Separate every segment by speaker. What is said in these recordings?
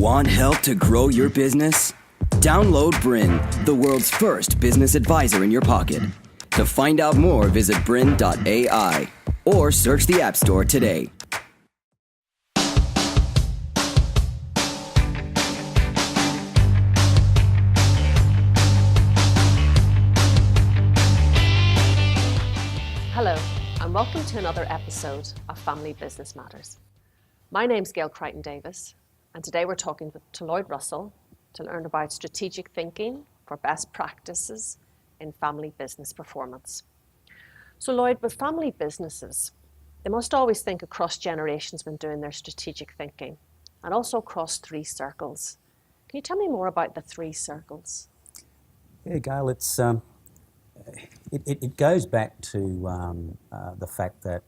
Speaker 1: Want help to grow your business? Download Bryn, the world's first business advisor in your pocket. To find out more, visit bryn.ai or search the App Store today.
Speaker 2: Hello, and welcome to another episode of Family Business Matters. My name's Gail Crichton-Davis, and today we're talking to Lloyd Russell to learn about strategic thinking for best practices in family business performance. So Lloyd, with family businesses, they must always think across generations when doing their strategic thinking, and also across three circles. Can you tell me more about the three circles?
Speaker 3: Yeah, Gail, it goes back to the fact that,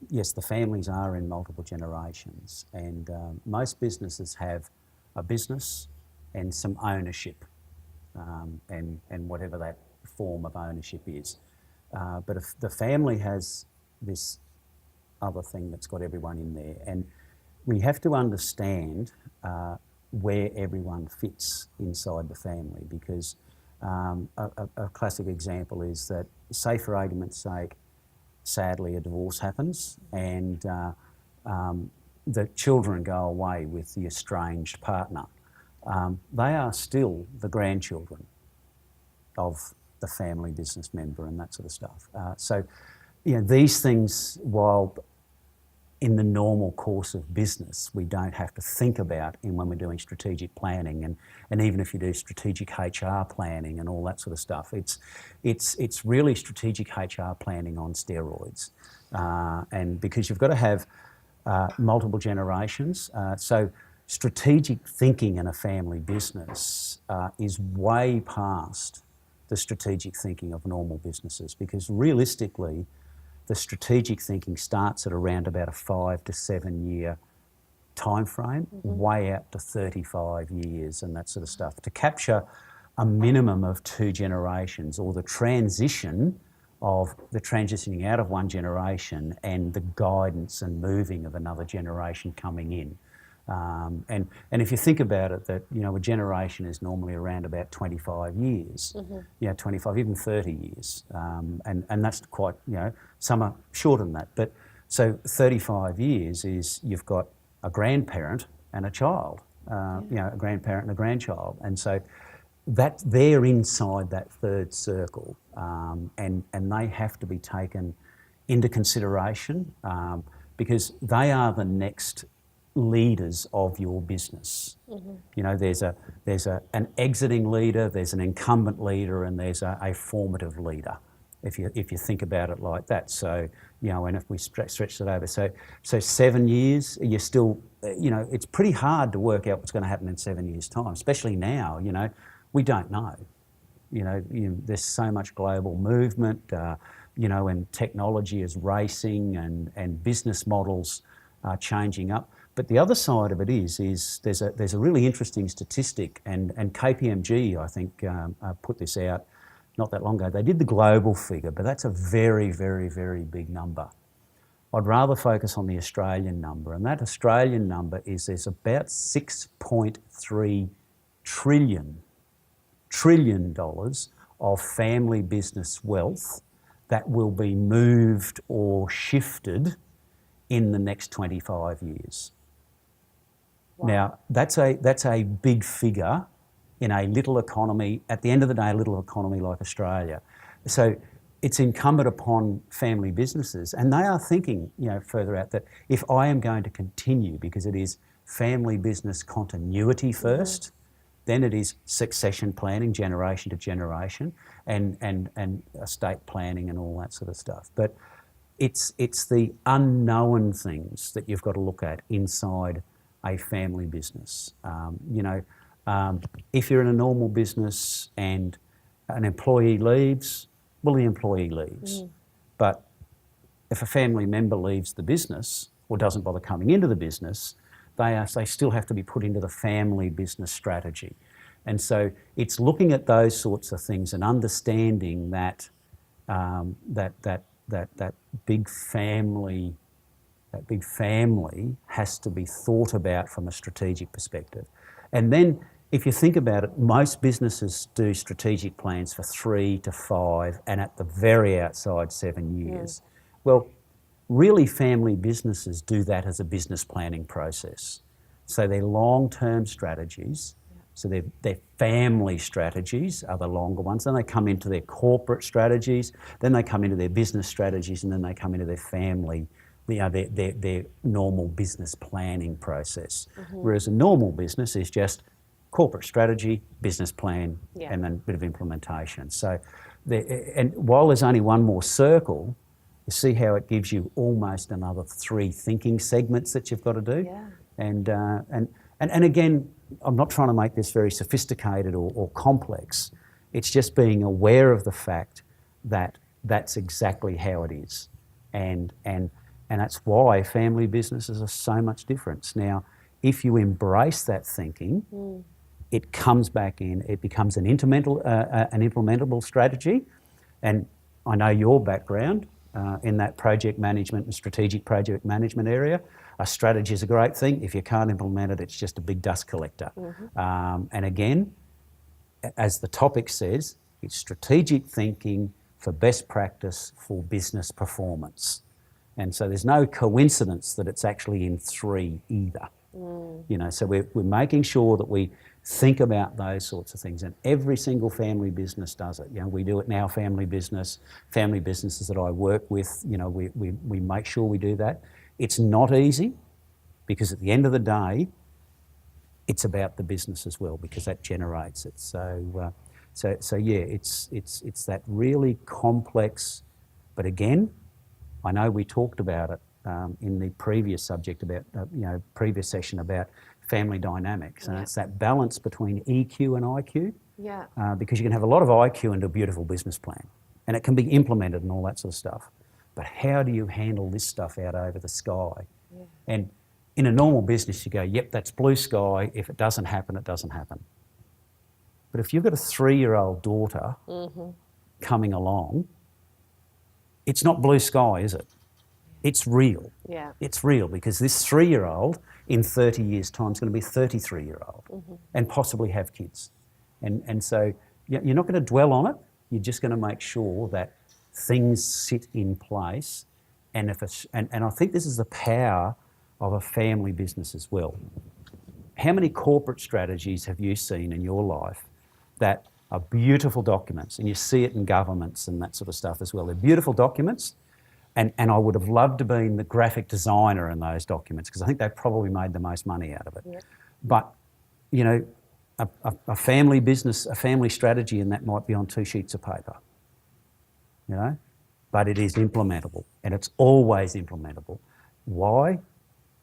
Speaker 3: yes, the families are in multiple generations, and most businesses have a business and some ownership, and whatever that form of ownership is. But if the family has this other thing that's got everyone in there, and we have to understand where everyone fits inside the family, because a classic example is that, say for argument's sake, sadly a divorce happens and the children go away with the estranged partner. They are still the grandchildren of the family business member and that sort of stuff. So, you know, these things, while in the normal course of business we don't have to think about when we're doing strategic planning, and even if you do strategic HR planning and all that sort of stuff, it's really strategic HR planning on steroids, and because you've got to have multiple generations. So strategic thinking in a family business is way past the strategic thinking of normal businesses, because realistically the strategic thinking starts at around about a 5 to 7 year time frame, way out to 35 years and that sort of stuff, to capture a minimum of 2 generations, or the transition of the transitioning out of one generation and the guidance and moving of another generation coming in. And if you think about it, that, you know, a generation is normally around about 25 years, 25, even 30 years. And that's quite, you know, some are shorter than that. But so 35 years is you've got a grandparent and a child, you know, a grandparent and a grandchild. And so that they're inside that third circle, and they have to be taken into consideration, because they are the next leaders of your business. You know, there's an exiting leader, there's an incumbent leader, and there's a formative leader, if you think about it like that. So, you know, and if we stretch it over, so 7 years, you're still, you know, it's pretty hard to work out what's going to happen in 7 years' time, especially now. You know, we don't know. You know, there's so much global movement, you know, and technology is racing, and business models are changing up. But the other side of it is there's a really interesting statistic, and KPMG, I think, put this out not that long ago. They did the global figure, but that's a very, very, very big number. I'd rather focus on the Australian number, and that Australian number is there's about $6.3 trillion of family business wealth that will be moved or shifted in the next 25 years. Wow. Now, that's a big figure in a little economy, at the end of the day, a little economy like Australia. So it's incumbent upon family businesses, and they are thinking, you know, further out, that if I am going to continue, because it is family business continuity first, then it is succession planning, generation to generation, and estate planning and all that sort of stuff. But it's the unknown things that you've got to look at inside a family business. You know, if you're in a normal business and an employee leaves, well, the employee leaves. But if a family member leaves the business or doesn't bother coming into the business, they still have to be put into the family business strategy. And so it's looking at those sorts of things and understanding that that big family That big family has to be thought about from a strategic perspective. And then if you think about it, most businesses do strategic plans for 3 to 5 and at the very outside 7 years. Well, really family businesses do that as a business planning process. So they're long-term strategies. So their family strategies are the longer ones. Then they come into their corporate strategies, then they come into their business strategies, and then they come into their family, their normal business planning process. Whereas a normal business is just corporate strategy, business plan, and then a bit of implementation. So, and while there's only one more circle, you see how it gives you almost another 3 thinking segments that you've got to do.
Speaker 2: Yeah.
Speaker 3: And again, I'm not trying to make this very sophisticated or complex. It's just being aware of the fact that that's exactly how it is. And that's why family businesses are so much different. Now, if you embrace that thinking, it comes back in, it becomes an implementable strategy. And I know your background in that project management and strategic project management area. A strategy is a great thing. If you can't implement it, it's just a big dust collector. And again, as the topic says, it's strategic thinking for best practice for business performance. And so there's no coincidence that it's actually in 3 either. You know, so we're making sure that we think about those sorts of things, and every single family business does it. You know, we do it in our family businesses that I work with. You know, we make sure we do that. It's not easy, because at the end of the day, it's about the business as well, because that generates it. So yeah, it's that really complex. But again, I know we talked about it in the previous subject about previous session about family dynamics, and it's that balance between EQ and IQ.
Speaker 2: Yeah.
Speaker 3: Because you can have a lot of IQ and a beautiful business plan, and it can be implemented and all that sort of stuff. But how do you handle this stuff out over the sky? Yeah. And in a normal business, you go, yep, that's blue sky. If it doesn't happen, it doesn't happen. But if you've got a 3-year-old daughter coming along, it's not blue sky, is it? It's real.
Speaker 2: Yeah.
Speaker 3: It's real, because this 3-year-old in 30 years' time is going to be a 33-year-old and possibly have kids. And so you're not going to dwell on it. You're just going to make sure that things sit in place. And and I think this is the power of a family business as well. How many corporate strategies have you seen in your life that are beautiful documents, and you see it in governments and that sort of stuff as well? They're beautiful documents, and I would have loved to been the graphic designer in those documents, because I think they probably made the most money out of it. Yeah. But, you know, a family business, a family strategy, and that might be on 2 sheets of paper, you know, but it is implementable, and it's always implementable. Why?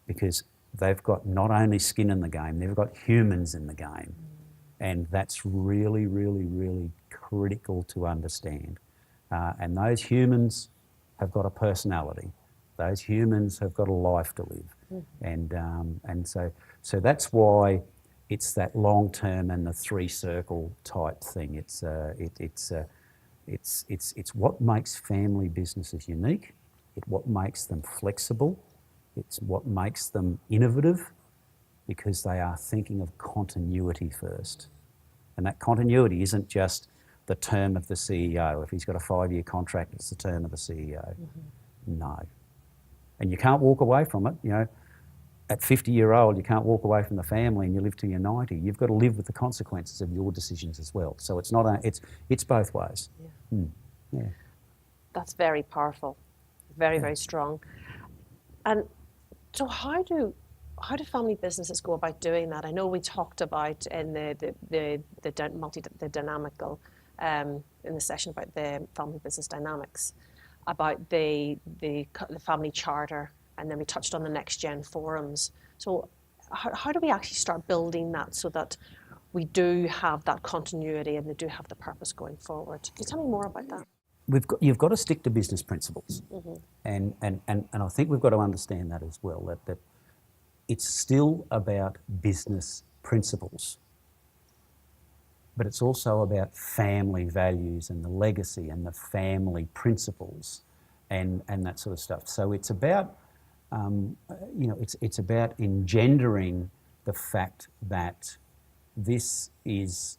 Speaker 3: Because they've got not only skin in the game, they've got humans in the game. And that's really, really, really critical to understand. And those humans have got a personality. Those humans have got a life to live. And so that's why it's that long term and the 3-circle type thing. It's what makes family businesses unique. It's what makes them flexible. It's what makes them innovative, because they are thinking of continuity first. And that continuity isn't just the term of the CEO. If he's got a 5-year contract, it's the term of the CEO. No. And you can't walk away from it. You know, at 50-year-old, you can't walk away from the family and you live till you're 90. You've got to live with the consequences of your decisions as well. So it's not it's both ways. Yeah. Yeah.
Speaker 2: That's very powerful, very, very strong. And so how do family businesses go about doing that? I know we talked about in the dynamical in the session about the family business dynamics, about the family charter, and then we touched on the next gen forums. So how do we actually start building that so that we do have that continuity and they do have the purpose going forward? Can you tell me more about that?
Speaker 3: You've got to stick to business principles, and I think we've got to understand that as well. That it's still about business principles, but it's also about family values and the legacy and the family principles, and that sort of stuff. So it's about it's about engendering the fact that this is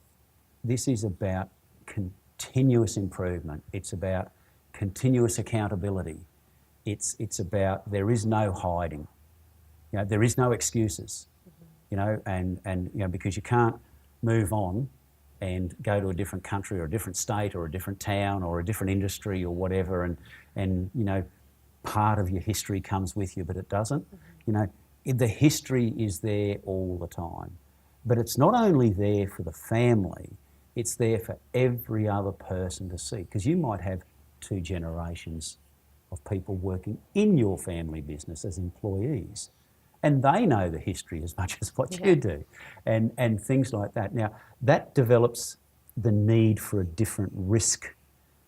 Speaker 3: about continuous improvement. It's about continuous accountability. It's about there is no hiding. There is no excuses. Because you can't move on and go to a different country or a different state or a different town or a different industry or whatever, and part of your history comes with you, but it doesn't. The history is there all the time, but it's not only there for the family, it's there for every other person to see, because you might have 2 generations of people working in your family business as employees, and they know the history as much as what you do, and things like that. Now, that develops the need for a different risk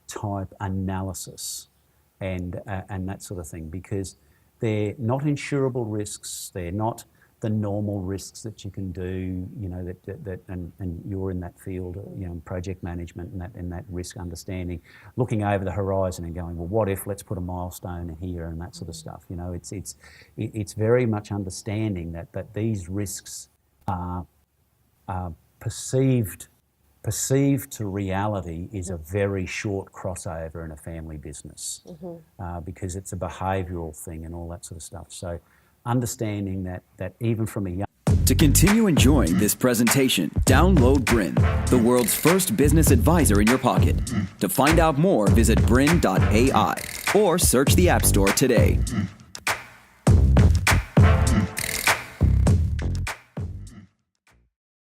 Speaker 3: type analysis and that sort of thing, because they're not insurable risks, they're not the normal risks that you can do, and you're in that field, project management and that risk understanding, looking over the horizon and going, well, what if, let's put a milestone here and that sort of stuff. It's very much understanding that these risks are perceived to reality is a very short crossover in a family business, because it's a behavioural thing and all that sort of stuff. So understanding that even from a young...
Speaker 1: To continue enjoying this presentation, download Brin, the world's first business advisor in your pocket. To find out more, visit brin.ai or search the App Store today.